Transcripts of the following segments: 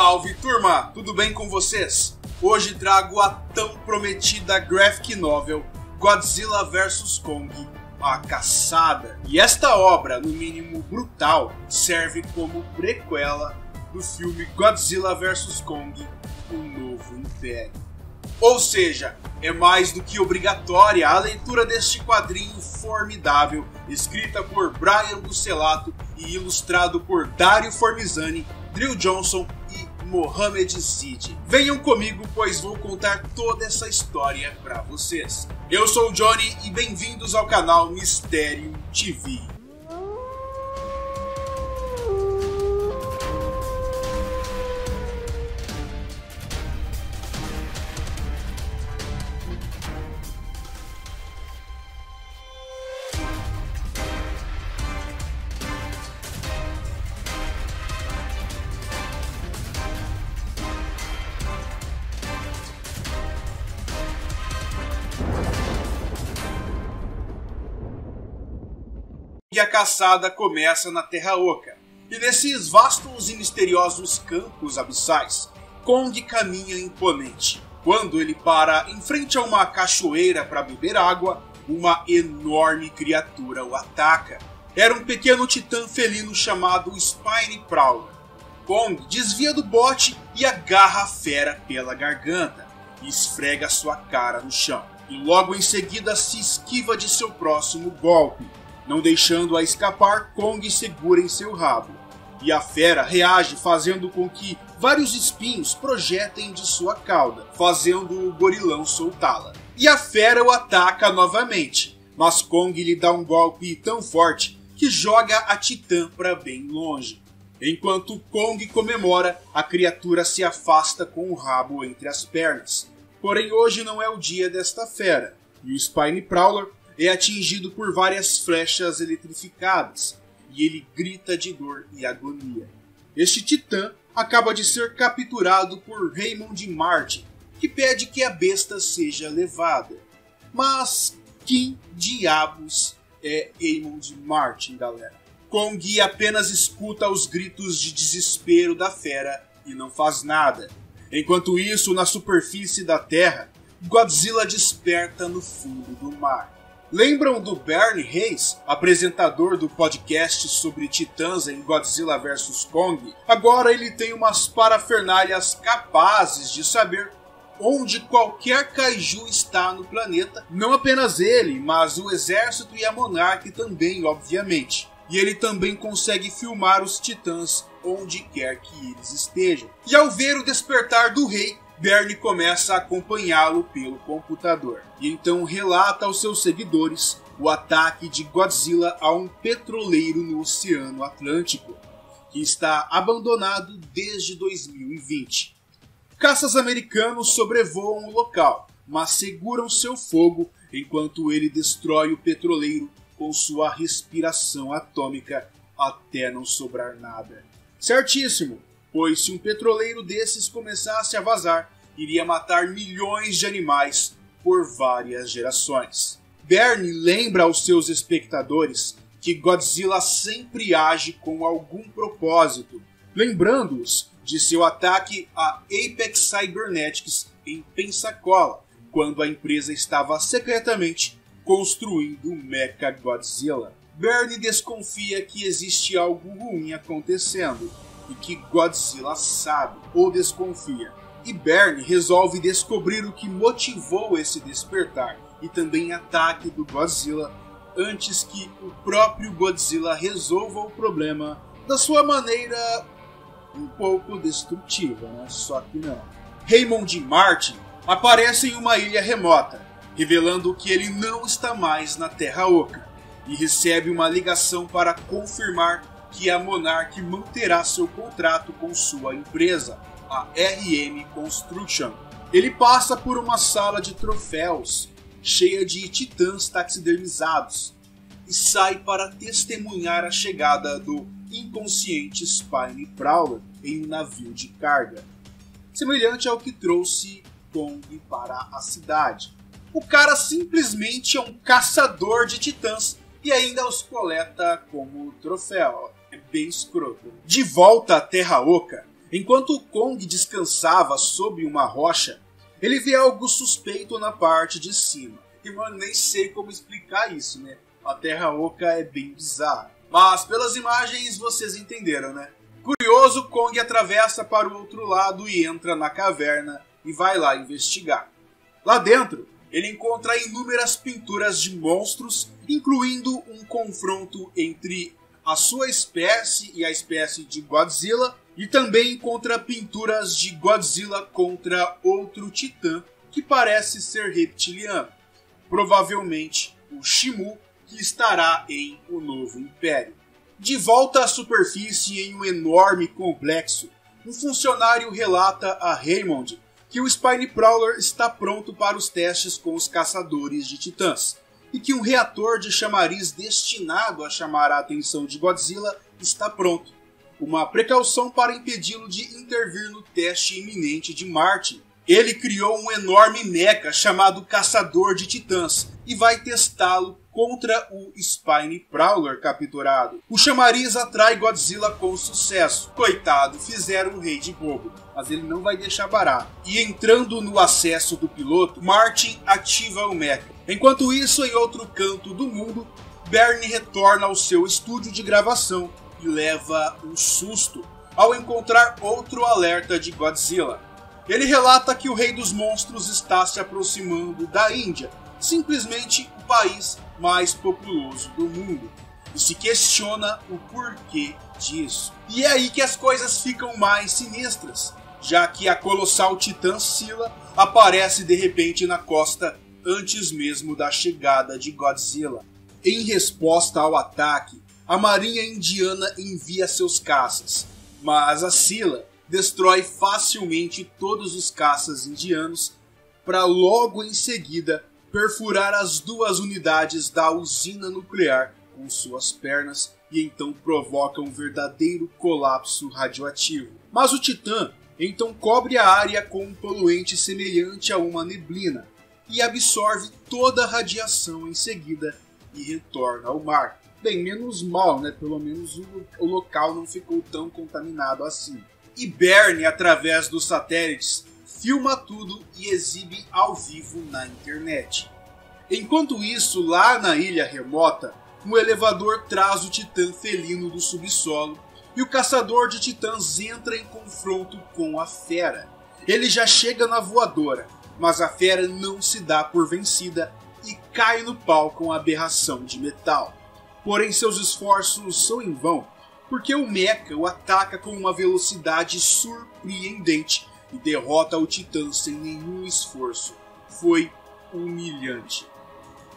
Salve turma, tudo bem com vocês? Hoje trago a tão prometida graphic novel Godzilla vs Kong, A Caçada. E esta obra, no mínimo brutal, serve como prequela do filme Godzilla vs Kong, O Novo Império. Ou seja, é mais do que obrigatória a leitura deste quadrinho formidável, escrita por Brian Buccellato e ilustrado por Dario Formizani, Drew Johnson e Mohamed Zid. Venham comigo, pois vou contar toda essa história pra vocês. Eu sou o Johnny e bem-vindos ao canal Mistério TV. E a caçada começa na Terra Oca, e nesses vastos e misteriosos campos abissais, Kong caminha imponente. Quando ele para em frente a uma cachoeira para beber água, uma enorme criatura o ataca. Era um pequeno titã felino chamado Spine Prowler. Kong desvia do bote e agarra a fera pela garganta, e esfrega sua cara no chão. E logo em seguida se esquiva de seu próximo golpe. Não deixando-a escapar, Kong segura em seu rabo. E a fera reage fazendo com que vários espinhos projetem de sua cauda, fazendo o gorilão soltá-la. E a fera o ataca novamente, mas Kong lhe dá um golpe tão forte que joga a titã para bem longe. Enquanto Kong comemora, a criatura se afasta com o rabo entre as pernas. Porém hoje não é o dia desta fera, e o Spine Prowler é atingido por várias flechas eletrificadas, e ele grita de dor e agonia. Este titã acaba de ser capturado por Raymond Martin, que pede que a besta seja levada. Mas quem diabos é Raymond Martin, galera? Kong apenas escuta os gritos de desespero da fera e não faz nada. Enquanto isso, na superfície da Terra, Godzilla desperta no fundo do mar. Lembram do Bernie Hayes, apresentador do podcast sobre titãs em Godzilla vs Kong? Agora ele tem umas parafernálias capazes de saber onde qualquer kaiju está no planeta. Não apenas ele, mas o exército e a Monarch também, obviamente. E ele também consegue filmar os titãs onde quer que eles estejam. E ao ver o despertar do rei, Bernie começa a acompanhá-lo pelo computador, e então relata aos seus seguidores o ataque de Godzilla a um petroleiro no Oceano Atlântico, que está abandonado desde 2020. Caças americanos sobrevoam o local, mas seguram seu fogo enquanto ele destrói o petroleiro com sua respiração atômica até não sobrar nada. Certíssimo! Pois se um petroleiro desses começasse a vazar, iria matar milhões de animais por várias gerações. Bernie lembra aos seus espectadores que Godzilla sempre age com algum propósito, lembrando-os de seu ataque a Apex Cybernetics em Pensacola, quando a empresa estava secretamente construindo o Mecha Godzilla. Bernie desconfia que existe algo ruim acontecendo, e que Godzilla sabe ou desconfia. E Bernie resolve descobrir o que motivou esse despertar e também ataque do Godzilla antes que o próprio Godzilla resolva o problema da sua maneira um pouco destrutiva, né? Só que não. Raymond Martin aparece em uma ilha remota, revelando que ele não está mais na Terra Oca, e recebe uma ligação para confirmar que a Monarch manterá seu contrato com sua empresa, a RM Construction. Ele passa por uma sala de troféus, cheia de titãs taxidermizados, e sai para testemunhar a chegada do inconsciente Spine Prowler em um navio de carga, semelhante ao que trouxe Kong para a cidade. O cara simplesmente é um caçador de titãs e ainda os coleta como troféu. É bem escroto. De volta à Terra Oca, Enquanto Kong descansava sob uma rocha, ele vê algo suspeito na parte de cima. E mano, nem sei como explicar isso, né? A Terra Oca é bem bizarra. Mas pelas imagens vocês entenderam, né? Curioso, Kong atravessa para o outro lado e entra na caverna e vai lá investigar. Lá dentro, ele encontra inúmeras pinturas de monstros, incluindo um confronto entre a sua espécie e a espécie de Godzilla, e também encontra pinturas de Godzilla contra outro titã que parece ser reptiliano, provavelmente o Shimu, que estará em O Novo Império. De volta à superfície em um enorme complexo, um funcionário relata a Raymond que o Spineprowler está pronto para os testes com os caçadores de titãs, e que um reator de chamariz destinado a chamar a atenção de Godzilla está pronto. Uma precaução para impedi-lo de intervir no teste iminente de Martin. Ele criou um enorme mecha chamado Caçador de Titãs e vai testá-lo contra o Spineprowler capturado. O chamariz atrai Godzilla com sucesso. Coitado, fizeram um rei de bobo, mas ele não vai deixar barato. E entrando no acesso do piloto, Martin ativa o mecha. Enquanto isso, em outro canto do mundo, Bernie retorna ao seu estúdio de gravação e leva um susto ao encontrar outro alerta de Godzilla. Ele relata que o Rei dos Monstros está se aproximando da Índia, simplesmente o país mais populoso do mundo, e se questiona o porquê disso. E é aí que as coisas ficam mais sinistras, já que a colossal titã Scylla aparece de repente na costa antes mesmo da chegada de Godzilla. Em resposta ao ataque, a marinha indiana envia seus caças, mas a Scylla destrói facilmente todos os caças indianos para logo em seguida perfurar as duas unidades da usina nuclear com suas pernas e então provoca um verdadeiro colapso radioativo. Mas o Titã então cobre a área com um poluente semelhante a uma neblina e absorve toda a radiação em seguida e retorna ao mar. Bem, menos mal, né? Pelo menos o local não ficou tão contaminado assim. E Bernie, através dos satélites, filma tudo e exibe ao vivo na internet. Enquanto isso, lá na ilha remota, um elevador traz o titã felino do subsolo e o caçador de titãs entra em confronto com a fera. Ele já chega na voadora, mas a fera não se dá por vencida e cai no pau com a aberração de metal. Porém, seus esforços são em vão, porque o mecha o ataca com uma velocidade surpreendente e derrota o titã sem nenhum esforço. Foi humilhante.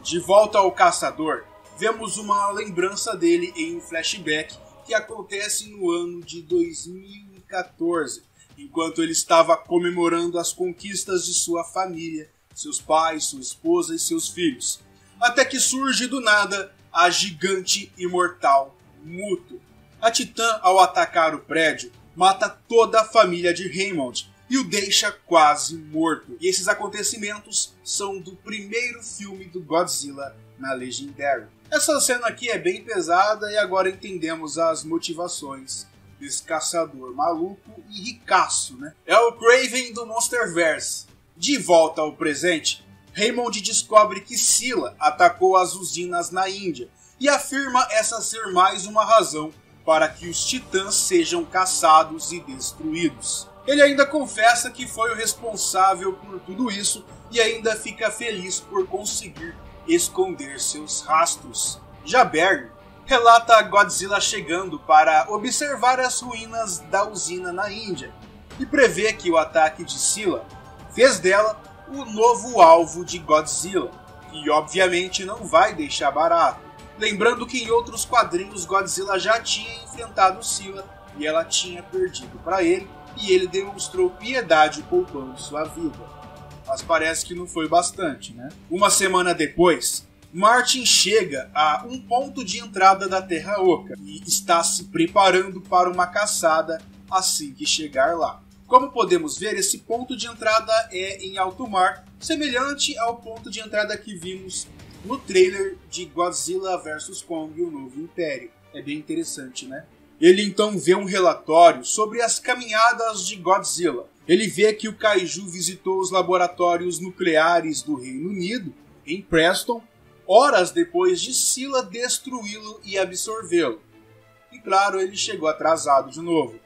De volta ao caçador, vemos uma lembrança dele em um flashback que acontece no ano de 2014, enquanto ele estava comemorando as conquistas de sua família, seus pais, sua esposa e seus filhos. Até que surge do nada a gigante imortal Muto. A Titã, ao atacar o prédio, mata toda a família de Raymond e o deixa quase morto. E esses acontecimentos são do primeiro filme do Godzilla na Legendary. Essa cena aqui é bem pesada e agora entendemos as motivações desse caçador maluco e ricaço, né? É o Kraven do Monsterverse. De volta ao presente, Raymond descobre que Scylla atacou as usinas na Índia e afirma essa ser mais uma razão para que os titãs sejam caçados e destruídos. Ele ainda confessa que foi o responsável por tudo isso e ainda fica feliz por conseguir esconder seus rastros. Já Bernie relata a Godzilla chegando para observar as ruínas da usina na Índia e prevê que o ataque de Scylla fez dela o novo alvo de Godzilla, e obviamente não vai deixar barato. Lembrando que em outros quadrinhos Godzilla já tinha enfrentado Scylla e ela tinha perdido para ele, e ele demonstrou piedade poupando sua vida. Mas parece que não foi bastante, né? Uma semana depois, Martin chega a um ponto de entrada da Terra Oca e está se preparando para uma caçada assim que chegar lá. Como podemos ver, esse ponto de entrada é em alto mar, semelhante ao ponto de entrada que vimos no trailer de Godzilla vs Kong: O Novo Império. É bem interessante, né? Ele então vê um relatório sobre as caminhadas de Godzilla. Ele vê que o Kaiju visitou os laboratórios nucleares do Reino Unido, em Preston, horas depois de Scylla destruí-lo e absorvê-lo. E claro, ele chegou atrasado de novo.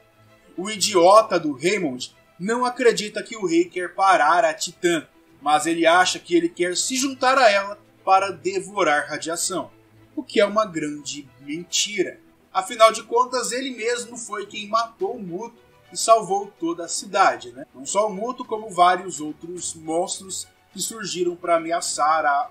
O idiota do Raymond não acredita que o rei quer parar a Titã, mas ele acha que ele quer se juntar a ela para devorar radiação, o que é uma grande mentira. Afinal de contas, ele mesmo foi quem matou o Muto e salvou toda a cidade, né? Não só o Muto, como vários outros monstros que surgiram para ameaçar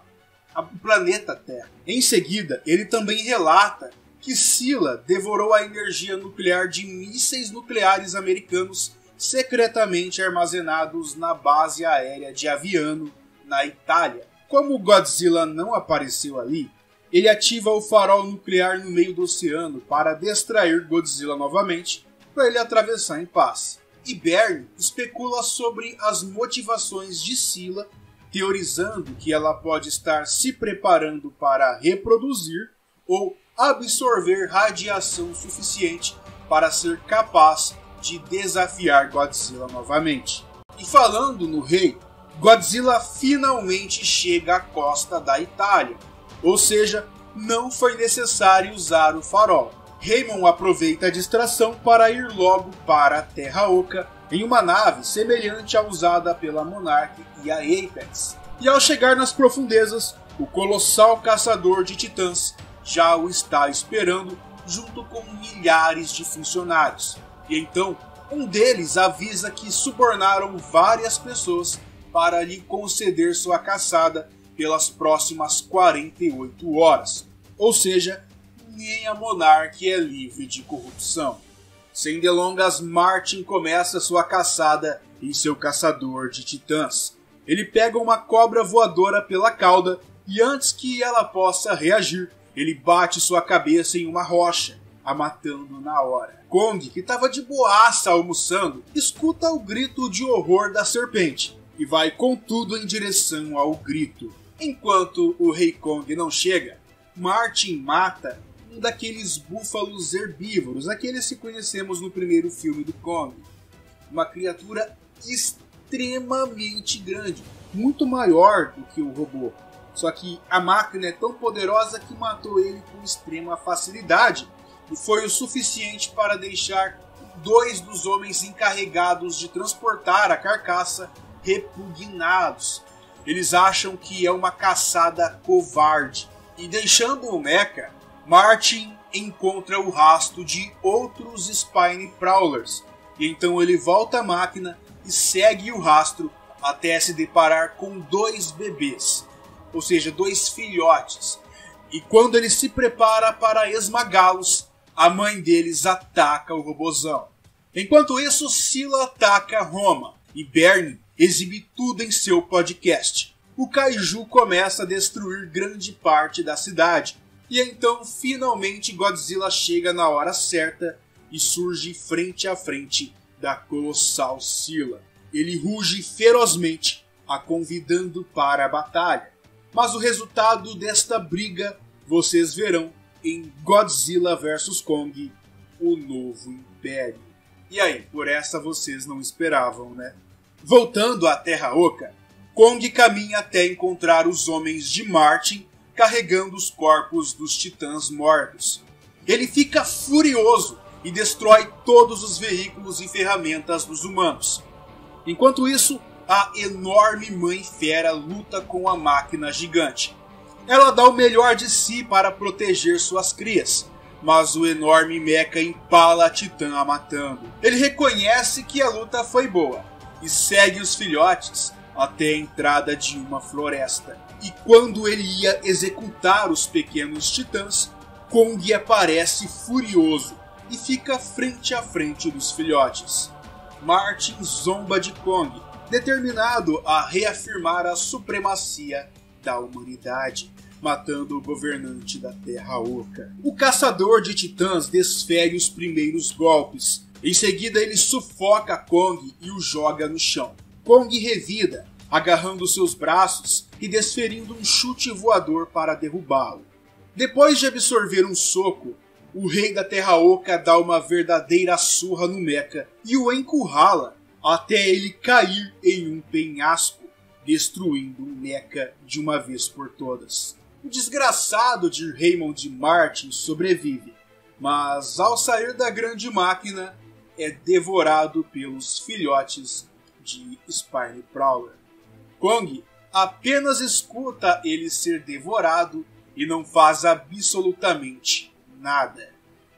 o planeta Terra. Em seguida, ele também relata que Scylla devorou a energia nuclear de mísseis nucleares americanos secretamente armazenados na base aérea de Aviano, na Itália. Como Godzilla não apareceu ali, ele ativa o farol nuclear no meio do oceano para distrair Godzilla novamente, para ele atravessar em paz. E Bernie especula sobre as motivações de Scylla, teorizando que ela pode estar se preparando para reproduzir ou absorver radiação suficiente para ser capaz de desafiar Godzilla novamente. E falando no rei, Godzilla finalmente chega à costa da Itália, ou seja, não foi necessário usar o farol. Raymond aproveita a distração para ir logo para a Terra Oca em uma nave semelhante à usada pela Monarch e a Apex. E ao chegar nas profundezas, o colossal caçador de titãs já o está esperando junto com milhares de funcionários. E então, um deles avisa que subornaram várias pessoas para lhe conceder sua caçada pelas próximas 48 horas. Ou seja, nem a Monarch é livre de corrupção. Sem delongas, Martin começa sua caçada em seu caçador de titãs. Ele pega uma cobra voadora pela cauda e antes que ela possa reagir, ele bate sua cabeça em uma rocha, a matando na hora. Kong, que estava de boaça almoçando, escuta o grito de horror da serpente e vai com tudo em direção ao grito. Enquanto o Rei Kong não chega, Martin mata um daqueles búfalos herbívoros, aqueles que conhecemos no primeiro filme do Kong. Uma criatura extremamente grande, muito maior do que o robô. Só que a máquina é tão poderosa que matou ele com extrema facilidade e foi o suficiente para deixar 2 dos homens encarregados de transportar a carcaça repugnados. Eles acham que é uma caçada covarde. E deixando o mecha, Martin encontra o rastro de outros Spine Prowlers. E então ele volta à máquina e segue o rastro até se deparar com 2 bebês, ou seja, 2 filhotes. E quando ele se prepara para esmagá-los, a mãe deles ataca o robozão. Enquanto isso, Scylla ataca Roma e Bernie exibe tudo em seu podcast. O Kaiju começa a destruir grande parte da cidade. E então, finalmente, Godzilla chega na hora certa e surge frente a frente da colossal Scylla. Ele ruge ferozmente, a convidando para a batalha. Mas o resultado desta briga vocês verão em Godzilla vs Kong, o Novo Império. E aí, por essa vocês não esperavam, né? Voltando à Terra Oca, Kong caminha até encontrar os homens de Martin carregando os corpos dos titãs mortos. Ele fica furioso e destrói todos os veículos e ferramentas dos humanos. Enquanto isso, a enorme Mãe Fera luta com a máquina gigante. Ela dá o melhor de si para proteger suas crias, mas o enorme mecha empala a Titã a matando. Ele reconhece que a luta foi boa e segue os filhotes até a entrada de uma floresta. E quando ele ia executar os pequenos titãs, Kong aparece furioso e fica frente a frente dos filhotes. Martin zomba de Kong, determinado a reafirmar a supremacia da humanidade, matando o governante da Terra Oca. O caçador de titãs desfere os primeiros golpes. Em seguida, ele sufoca Kong e o joga no chão. Kong revida, agarrando seus braços e desferindo um chute voador para derrubá-lo. Depois de absorver um soco, o rei da Terra Oca dá uma verdadeira surra no Mecha e o encurrala até ele cair em um penhasco, destruindo o Mecha de uma vez por todas. O desgraçado de Raymond Martin sobrevive, mas ao sair da grande máquina é devorado pelos filhotes de Spine Prowler. Kong apenas escuta ele ser devorado e não faz absolutamente nada.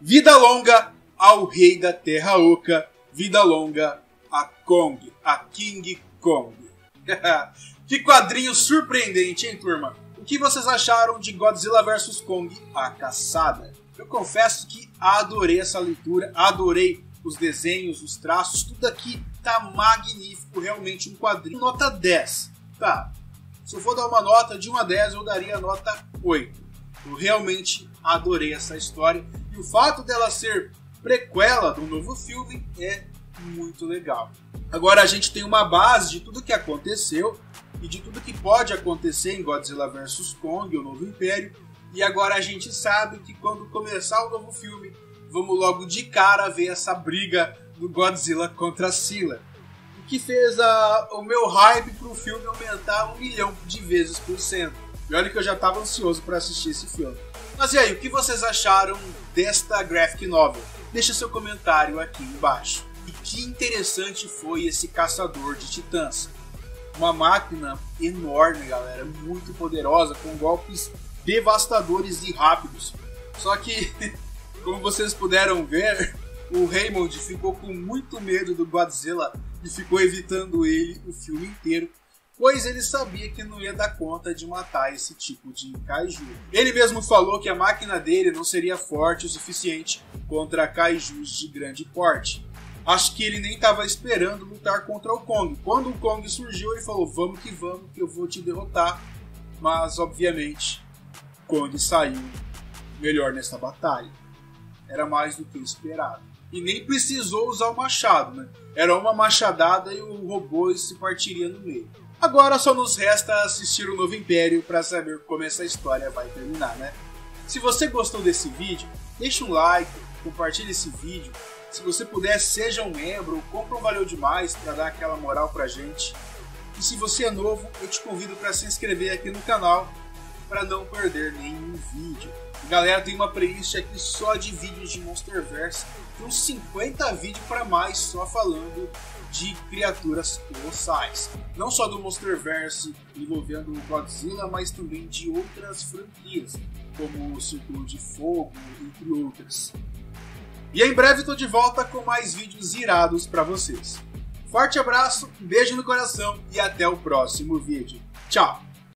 Vida longa ao rei da Terra Oca, vida longa a Kong, a King Kong. Que quadrinho surpreendente, hein, turma? O que vocês acharam de Godzilla vs Kong, a Caçada? Eu confesso que adorei essa leitura, adorei os desenhos, os traços, tudo aqui tá magnífico, realmente um quadrinho. Nota 10, tá? Se eu for dar uma nota de 1 a 10, eu daria nota 8. Eu realmente adorei essa história e o fato dela ser prequela do novo filme é muito legal. Agora a gente tem uma base de tudo que aconteceu e de tudo que pode acontecer em Godzilla vs Kong, o Novo Império, e agora a gente sabe que quando começar o novo filme, vamos logo de cara ver essa briga do Godzilla contra a Scylla, o que fez o meu hype pro filme aumentar 1 milhão de vezes por cento. E olha que eu já estava ansioso para assistir esse filme. Mas e aí, o que vocês acharam desta graphic novel? Deixa seu comentário aqui embaixo. E que interessante foi esse caçador de titãs. Uma máquina enorme, galera, muito poderosa, com golpes devastadores e rápidos. Só que, como vocês puderam ver, o Raymond ficou com muito medo do Godzilla e ficou evitando ele o filme inteiro, pois ele sabia que não ia dar conta de matar esse tipo de kaiju. Ele mesmo falou que a máquina dele não seria forte o suficiente contra kaijus de grande porte. Acho que ele nem estava esperando lutar contra o Kong. Quando o Kong surgiu, ele falou, vamos que eu vou te derrotar. Mas, obviamente, Kong saiu melhor nessa batalha. Era mais do que esperado. E nem precisou usar o machado, né? Era uma machadada e o robô se partiria no meio. Agora só nos resta assistir o Novo Império para saber como essa história vai terminar, né? Se você gostou desse vídeo, deixa um like, compartilhe esse vídeo. Se você puder, seja um membro ou compra um Valeu Demais para dar aquela moral pra gente. E se você é novo, eu te convido para se inscrever aqui no canal para não perder nenhum vídeo. E, galera, tem uma playlist aqui só de vídeos de Monsterverse, tem uns 50 vídeos para mais só falando de criaturas colossais. Não só do Monsterverse envolvendo o Godzilla, mas também de outras franquias, como o Círculo de Fogo, entre outras. E em breve estou de volta com mais vídeos irados para vocês. Forte abraço, um beijo no coração e até o próximo vídeo. Tchau!